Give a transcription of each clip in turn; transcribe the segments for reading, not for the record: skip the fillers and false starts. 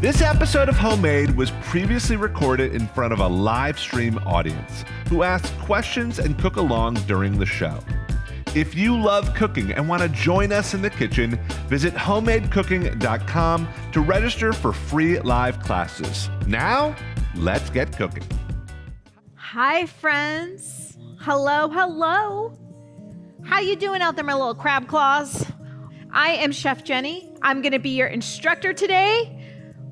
This episode of Homemade was previously recorded in front of a live stream audience who asked questions and cook along during the show. If you love cooking and want to join us in the kitchen, visit homemadecooking.com to register for free live classes. Now, let's get cooking. Hi, friends. Hello. How you doing out there, my little crab claws? I am Chef Jenny. I'm going to be your instructor today.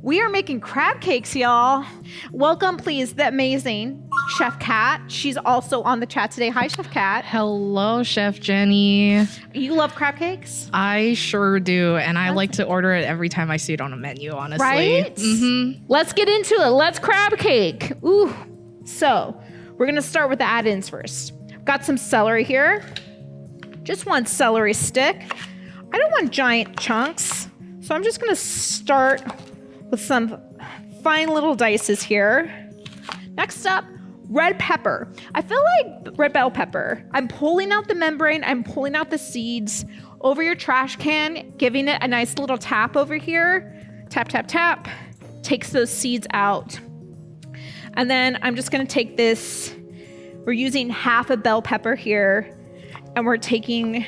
We are making crab cakes, y'all. Welcome, please, the amazing Chef Kat. She's also on the chat today. Hi, Chef Kat. Hello, Chef Jenny. You love crab cakes? I sure do, and I like to order it every time I see it on a menu, honestly. Right? Mm-hmm. Let's get into it. Let's crab cake. Ooh. So, we're going to start with the add-ins first. Got some celery here. Just one celery stick. I don't want giant chunks, so I'm just going to start with some fine little dices here. Next up, red pepper. I feel like red bell pepper. I'm pulling out the membrane, I'm pulling out the seeds over your trash can, giving it a nice little tap over here. Tap, tap, tap. Takes those seeds out. And then I'm just gonna take this, we're using half a bell pepper here, and we're taking,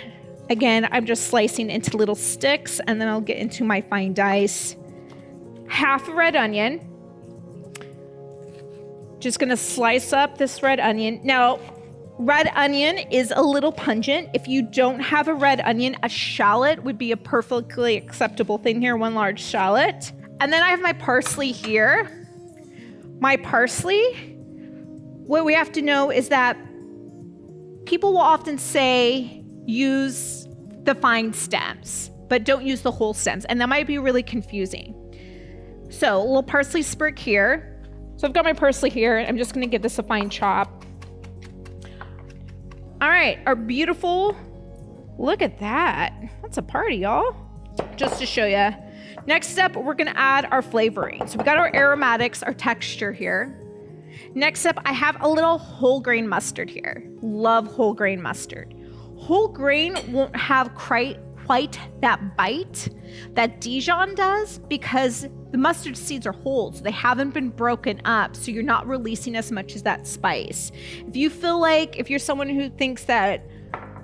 again, I'm just slicing into little sticks, and then I'll get into my fine dice. Half a red onion. Just gonna slice up this red onion. Now, red onion is a little pungent. If you don't have a red onion, a shallot would be a perfectly acceptable thing here, one large shallot. And then I have my parsley here. My parsley, what we have to know is that people will often say use the fine stems, but don't use the whole stems. And that might be really confusing. So a little parsley sprig here. So I've got my parsley here. I'm just gonna give this a fine chop. All right, our beautiful, look at that. That's a party, y'all. Just to show you. Next up, we're gonna add our flavoring. So we got our aromatics, our texture here. Next up, I have a little whole grain mustard here. Love whole grain mustard. Whole grain won't have quite that bite that Dijon does because the mustard seeds are whole, so they haven't been broken up, so you're not releasing as much as that spice. If you feel like, if you're someone who thinks that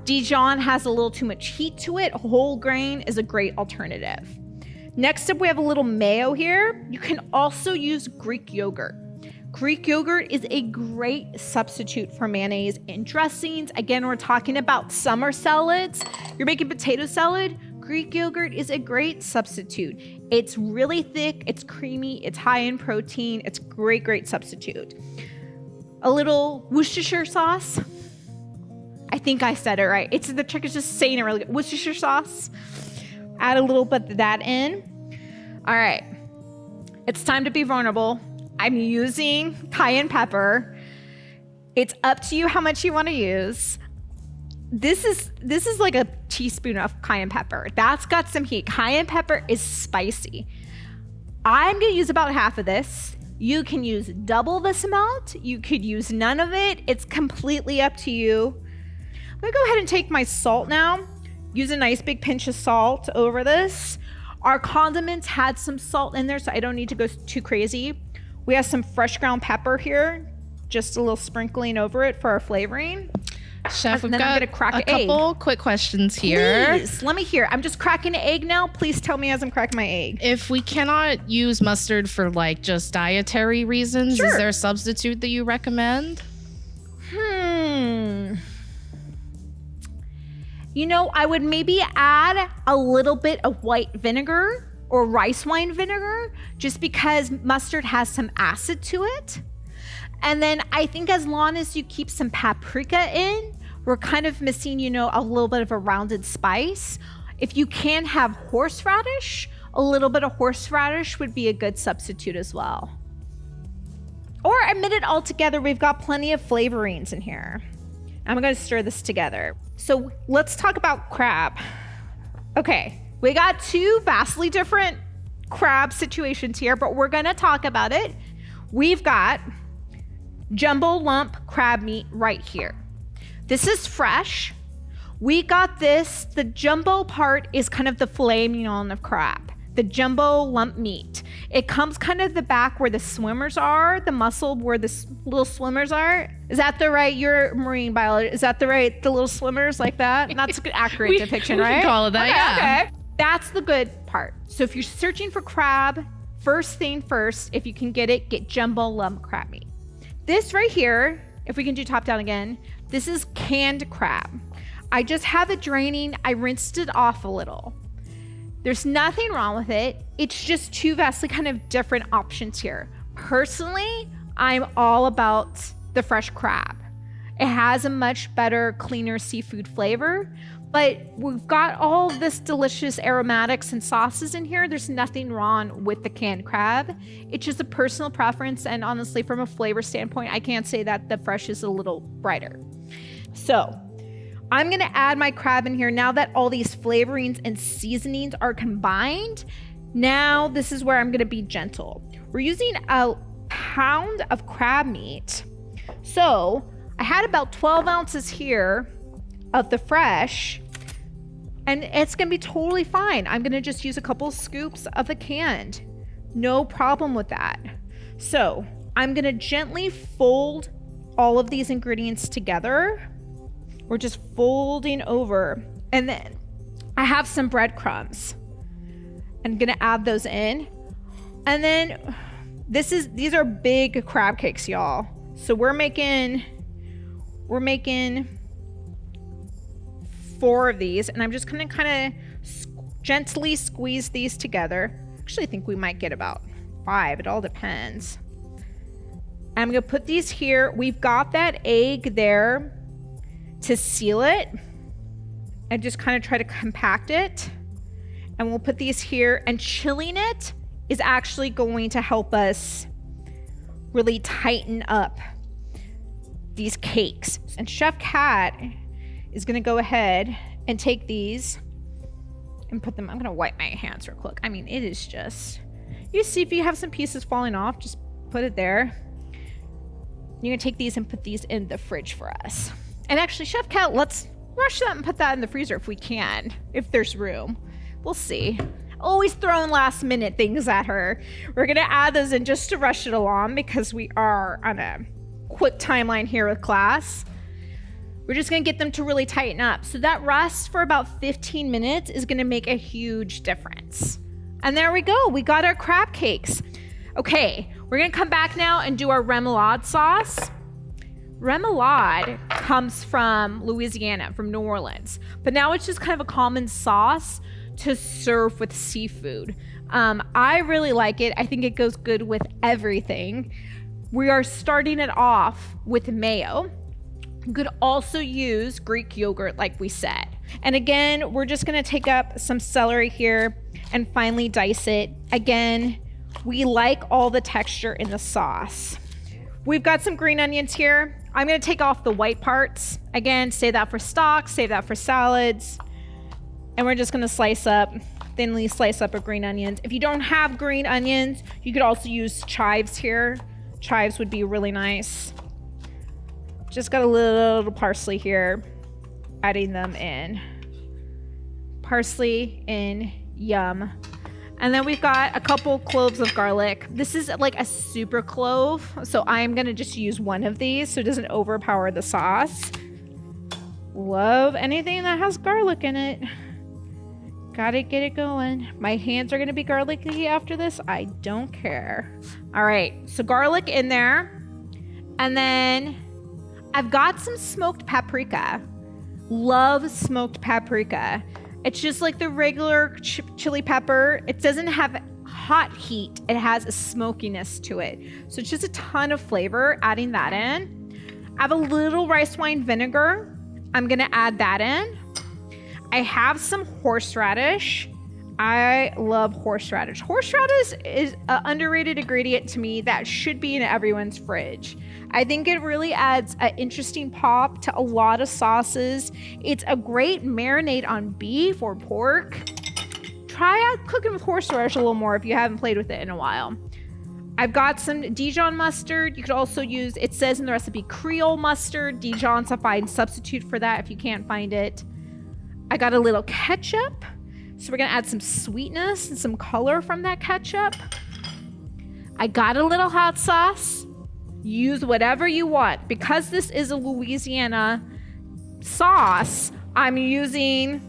Dijon has a little too much heat to it, whole grain is a great alternative. Next up, we have a little mayo here. You can also use Greek yogurt. Greek yogurt is a great substitute for mayonnaise and dressings. Again, we're talking about summer salads. You're making potato salad, Greek yogurt is a great substitute. It's really thick, it's creamy, it's high in protein. It's a great substitute. A little Worcestershire sauce. I think I said it right. It's the trick is just saying it really good. Worcestershire sauce. Add a little bit of that in. All right, it's time to be vulnerable. I'm using cayenne pepper. It's up to you how much you want to use. This is like a teaspoon of cayenne pepper. That's got some heat. Cayenne pepper is spicy. I'm gonna use about half of this. You can use double this amount. You could use none of it. It's completely up to you. I'm gonna go ahead and take my salt now. Use a nice big pinch of salt over this. Our condiments had some salt in there, so I don't need to go too crazy. We have some fresh ground pepper here, just a little sprinkling over it for our flavoring. Chef, we've got a couple quick questions here. Please, let me hear. I'm just cracking an egg now. Please tell me as I'm cracking my egg. If we cannot use mustard for like just dietary reasons, sure. Is there a substitute that you recommend? You know, I would maybe add a little bit of white vinegar or rice wine vinegar, just because mustard has some acid to it. And then I think as long as you keep some paprika in, we're kind of missing, you know, a little bit of a rounded spice. If you can have horseradish, a little bit of horseradish would be a good substitute as well. Or omit it all together. We've got plenty of flavorings in here. I'm gonna stir this together. So let's talk about crab. Okay. We got two vastly different crab situations here, but we're gonna talk about it. We've got jumbo lump crab meat right here. This is fresh. We got this, the jumbo part is kind of the filet mignon of crab. the jumbo lump meat. It comes kind of the back where the swimmers are, the muscle where the little swimmers are. Is that the right, you're marine biology, is that the right, the little swimmers like that? That's an accurate depiction, right? We can call it that, yeah. Okay. That's the good part. So if you're searching for crab, first thing first, if you can get it, get jumbo lump crab meat. This right here, if we can do top down again, this is canned crab. I just have it draining. I rinsed it off a little. There's nothing wrong with it. It's just two vastly kind of different options here. Personally, I'm all about the fresh crab. It has a much better, cleaner seafood flavor, but we've got all this delicious aromatics and sauces in here. There's nothing wrong with the canned crab. It's just a personal preference, and honestly, from a flavor standpoint, I can't say that the fresh is a little brighter. So I'm gonna add my crab in here now that all these flavorings and seasonings are combined. Now this is where I'm gonna be gentle. We're using a pound of crab meat. So I had about 12 ounces here of the fresh, and it's gonna be totally fine. I'm gonna just use a couple scoops of the canned. No problem with that. So I'm gonna gently fold all of these ingredients together. We're just folding over. And then I have some breadcrumbs. I'm gonna add those in. And then these are big crab cakes, y'all. So we're making 4 of these, and I'm just gonna kind of gently squeeze these together. Actually, I think we might get about 5. It all depends. I'm gonna put these here. We've got that egg there to seal it, and just kind of try to compact it. And we'll put these here, and chilling it is actually going to help us really tighten up these cakes. And Chef Kat is gonna go ahead and take these and put them, I'm gonna wipe my hands real quick. I mean, it is just, you see if you have some pieces falling off, just put it there. You're gonna take these and put these in the fridge for us. And actually, Chef Kat, let's rush that and put that in the freezer if we can, if there's room. We'll see. Always throwing last minute things at her. We're gonna add those in just to rush it along because we are on a quick timeline here with class. We're just gonna get them to really tighten up. So that rest for about 15 minutes is gonna make a huge difference. And there we go, we got our crab cakes. Okay, we're gonna come back now and do our remoulade sauce. Remoulade comes from Louisiana, from New Orleans, but now it's just kind of a common sauce to serve with seafood. I really like it. I think it goes good with everything. We are starting it off with mayo. You could also use Greek yogurt like we said. And again, we're just gonna take up some celery here and finely dice it. Again, we like all the texture in the sauce. We've got some green onions here. I'm gonna take off the white parts. Again, save that for stock, save that for salads. And we're just gonna thinly slice up our green onions. If you don't have green onions, you could also use chives here. Chives would be really nice. Just got a little parsley here, adding them in. Parsley in, yum. And then we've got a couple cloves of garlic. This is like a super clove, so I'm gonna just use one of these so it doesn't overpower the sauce. Love anything that has garlic in it. Gotta get it going. My hands are gonna be garlicky after this. I don't care. All right, so garlic in there. And then I've got some smoked paprika. Love smoked paprika. It's just like the regular chili pepper. It doesn't have hot heat. It has a smokiness to it. So it's just a ton of flavor, adding that in. I have a little rice wine vinegar. I'm gonna add that in. I have some horseradish. I love horseradish. Horseradish is an underrated ingredient to me that should be in everyone's fridge. I think it really adds an interesting pop to a lot of sauces. It's a great marinade on beef or pork. Try out cooking with horseradish a little more if you haven't played with it in a while. I've got some Dijon mustard. You could also use, it says in the recipe, Creole mustard. Dijon's a fine substitute for that if you can't find it. I got a little ketchup, So we're gonna add some sweetness and some color from that ketchup. I got a little hot sauce. Use whatever you want. Because this is a Louisiana sauce, I'm using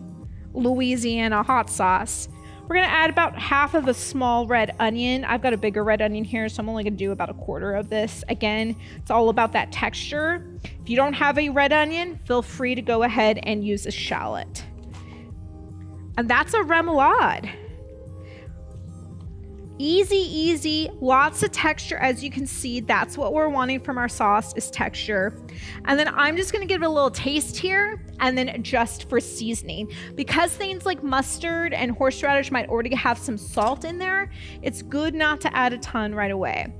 Louisiana hot sauce. We're gonna add about half of a small red onion. I've got a bigger red onion here, so I'm only gonna do about a quarter of this. Again, it's all about that texture. If you don't have a red onion, feel free to go ahead and use a shallot. And that's a remoulade. Easy, lots of texture. As you can see, that's what we're wanting from our sauce is texture. And then I'm just gonna give it a little taste here and then adjust for seasoning. Because things like mustard and horseradish might already have some salt in there, it's good not to add a ton right away.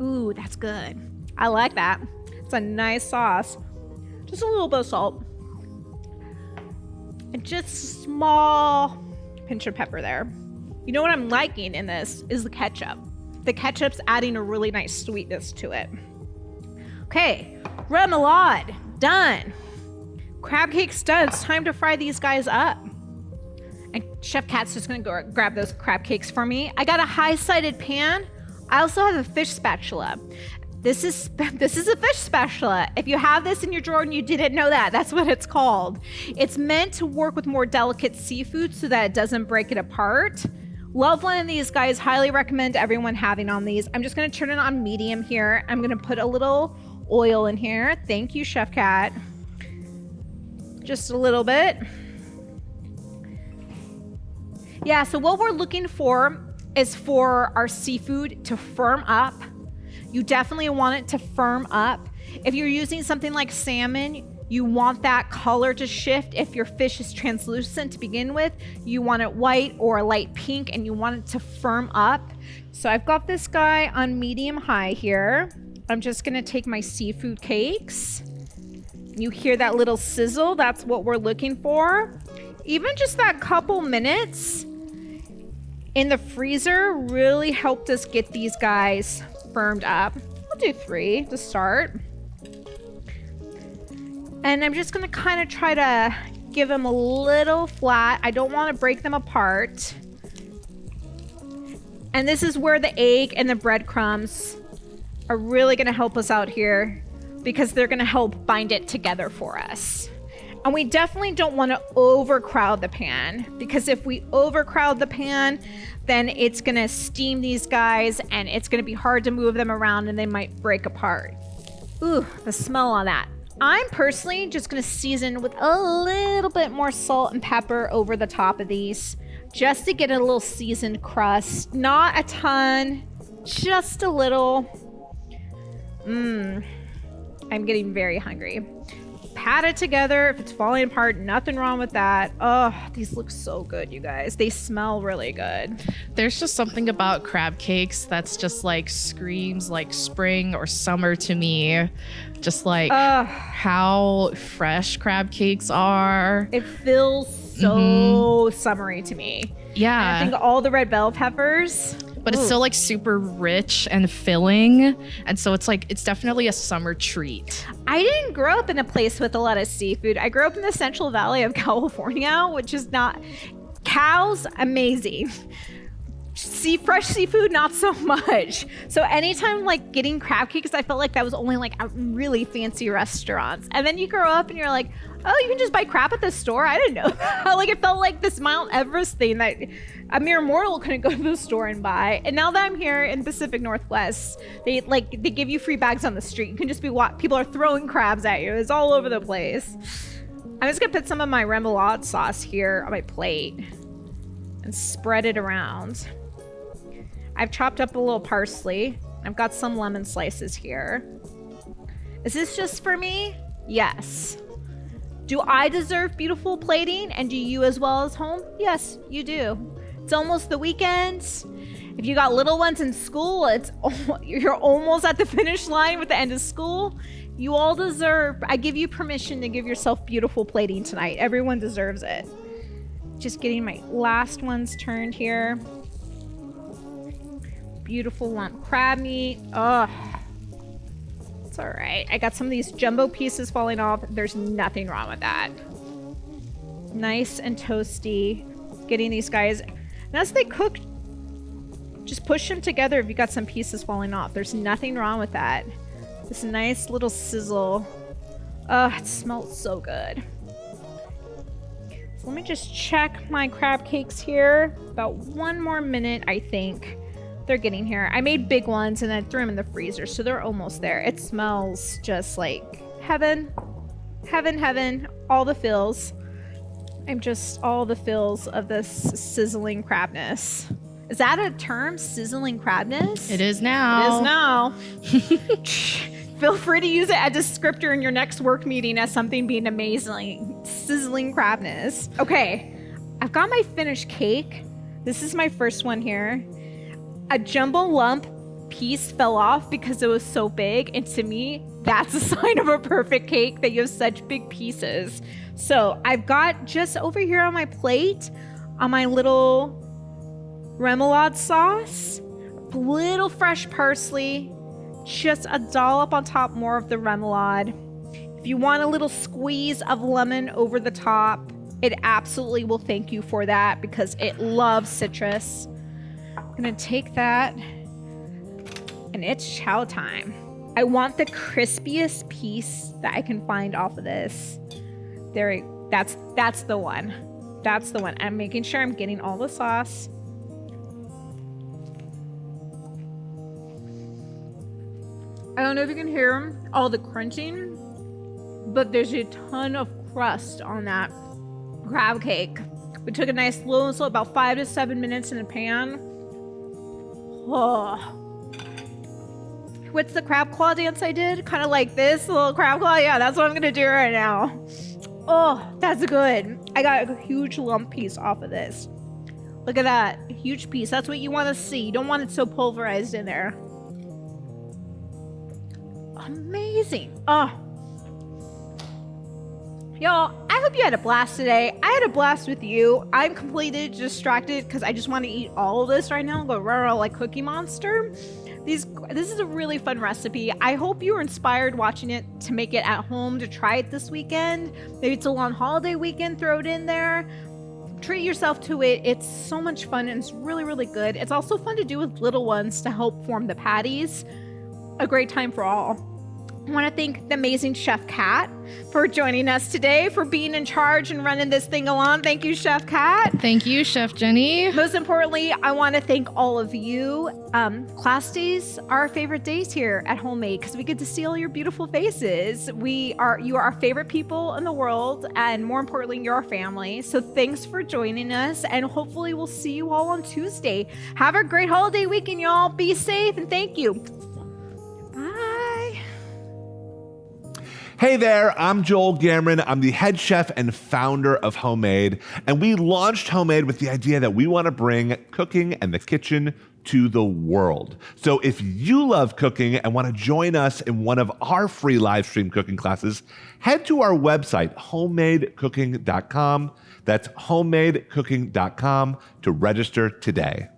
Ooh, that's good. I like that. It's a nice sauce. Just a little bit of salt. And just a small pinch of pepper there. You know what I'm liking in this is the ketchup. The ketchup's adding a really nice sweetness to it. Okay, remoulade, done. Crab cake's done. It's time to fry these guys up. And Chef Kat's just gonna go grab those crab cakes for me. I got a high-sided pan. I also have a fish spatula. This is a fish spatula. If you have this in your drawer and you didn't know that, that's what it's called. It's meant to work with more delicate seafood so that it doesn't break it apart. Love one of these guys. Highly recommend everyone having on these. I'm just gonna turn it on medium here. I'm gonna put a little oil in here. Thank you, Chef Kat. Just a little bit. Yeah, so what we're looking for is for our seafood to firm up. You definitely want it to firm up. If you're using something like salmon, you want that color to shift. If your fish is translucent to begin with, you want it white or a light pink and you want it to firm up. So I've got this guy on medium high here. I'm just gonna take my seafood cakes. You hear that little sizzle? That's what we're looking for. Even just that couple minutes in the freezer really helped us get these guys firmed up. I'll do 3 to start. And I'm just gonna kind of try to give them a little flat. I don't want to break them apart. And this is where the egg and the breadcrumbs are really gonna help us out here because they're gonna help bind it together for us. And we definitely don't want to overcrowd the pan because if we overcrowd the pan, then it's gonna steam these guys and it's gonna be hard to move them around and they might break apart. Ooh, the smell on that. I'm personally just gonna season with a little bit more salt and pepper over the top of these just to get a little seasoned crust. Not a ton, just a little. I'm getting very hungry. Pat it together. If it's falling apart, nothing wrong with that. Oh, these look so good, you guys. They smell really good. There's just something about crab cakes that's just like screams like spring or summer to me. Just like how fresh crab cakes are. It feels so summery to me. Yeah. And I think all the red bell peppers. But it's still like super rich and filling. And so it's like, it's definitely a summer treat. I didn't grow up in a place with a lot of seafood. I grew up in the Central Valley of California, which is not, cows, amazing. Fresh seafood, not so much. So anytime like getting crab cakes, I felt like that was only like at really fancy restaurants. And then you grow up and you're like, oh, you can just buy crab at the store? I didn't know that. Like it felt like this Mount Everest thing that a mere mortal couldn't go to the store and buy. And now that I'm here in Pacific Northwest, they give you free bags on the street. You can just be people are throwing crabs at you. It's all over the place. I'm just gonna put some of my remoulade sauce here on my plate and spread it around. I've chopped up a little parsley. I've got some lemon slices here. Is this just for me? Yes. Do I deserve beautiful plating? And do you as well as home? Yes, you do. It's almost the weekend. If you got little ones in school, you're almost at the finish line with the end of school. You all deserve, I give you permission to give yourself beautiful plating tonight. Everyone deserves it. Just getting my last ones turned here. Beautiful lump crab meat. Oh, it's all right. I got some of these jumbo pieces falling off. There's nothing wrong with that. Nice and toasty. Getting these guys, and as they cook, just push them together if you got some pieces falling off. There's nothing wrong with that. This nice little sizzle. Oh, it smells so good. So let me just check my crab cakes here. About 1 more minute, I think. They're getting here. I made big ones and then threw them in the freezer, so they're almost there. It smells just like heaven. Heaven, heaven. All the fills. I'm just all the fills of this sizzling crabness. Is that a term? Sizzling crabness? It is now. It is now. Feel free to use it as a descriptor in your next work meeting as something being amazing. Sizzling crabness. Okay, I've got my finished cake. This is my first one here. A jumbo lump piece fell off because it was so big, and to me, that's a sign of a perfect cake that you have such big pieces. So I've got just over here on my plate, on my little remoulade sauce, a little fresh parsley, just a dollop on top more of the remoulade. If you want a little squeeze of lemon over the top, it absolutely will thank you for that because it loves citrus. I'm gonna take that, and it's chow time. I want the crispiest piece that I can find off of this. That's the one. That's the one. I'm making sure I'm getting all the sauce. I don't know if you can hear all the crunching, but there's a ton of crust on that crab cake. We took a nice slow and slow, about 5 to 7 minutes in a pan. Oh. What's the crab claw dance I did? Kind of like this little crab claw. Yeah, that's what I'm gonna do right now. Oh, that's good. I got a huge lump piece off of this. Look at that, a huge piece. That's what you want to see. You don't want it so pulverized in there. Amazing. Oh. Y'all, I hope you had a blast today. I had a blast with you. I'm completely distracted because I just want to eat all of this right now and go rah like Cookie Monster. This is a really fun recipe. I hope you were inspired watching it to make it at home, to try it this weekend. Maybe it's a long holiday weekend, throw it in there. Treat yourself to it. It's so much fun and it's really, really good. It's also fun to do with little ones to help form the patties. A great time for all. I want to thank the amazing Chef Kat for joining us today, for being in charge and running this thing along. Thank you, Chef Kat. Thank you, Chef Jenny. Most importantly, I want to thank all of you. Class days are our favorite days here at Homemade because we get to see all your beautiful faces. You are our favorite people in the world, and more importantly, you're our family. So thanks for joining us, and hopefully we'll see you all on Tuesday. Have a great holiday weekend, y'all. Be safe, and thank you. Bye. Hey there, I'm Joel Gamron. I'm the head chef and founder of Homemade, and we launched Homemade with the idea that we want to bring cooking and the kitchen to the world. So if you love cooking and want to join us in one of our free live stream cooking classes, head to our website, homemadecooking.com. That's homemadecooking.com to register today.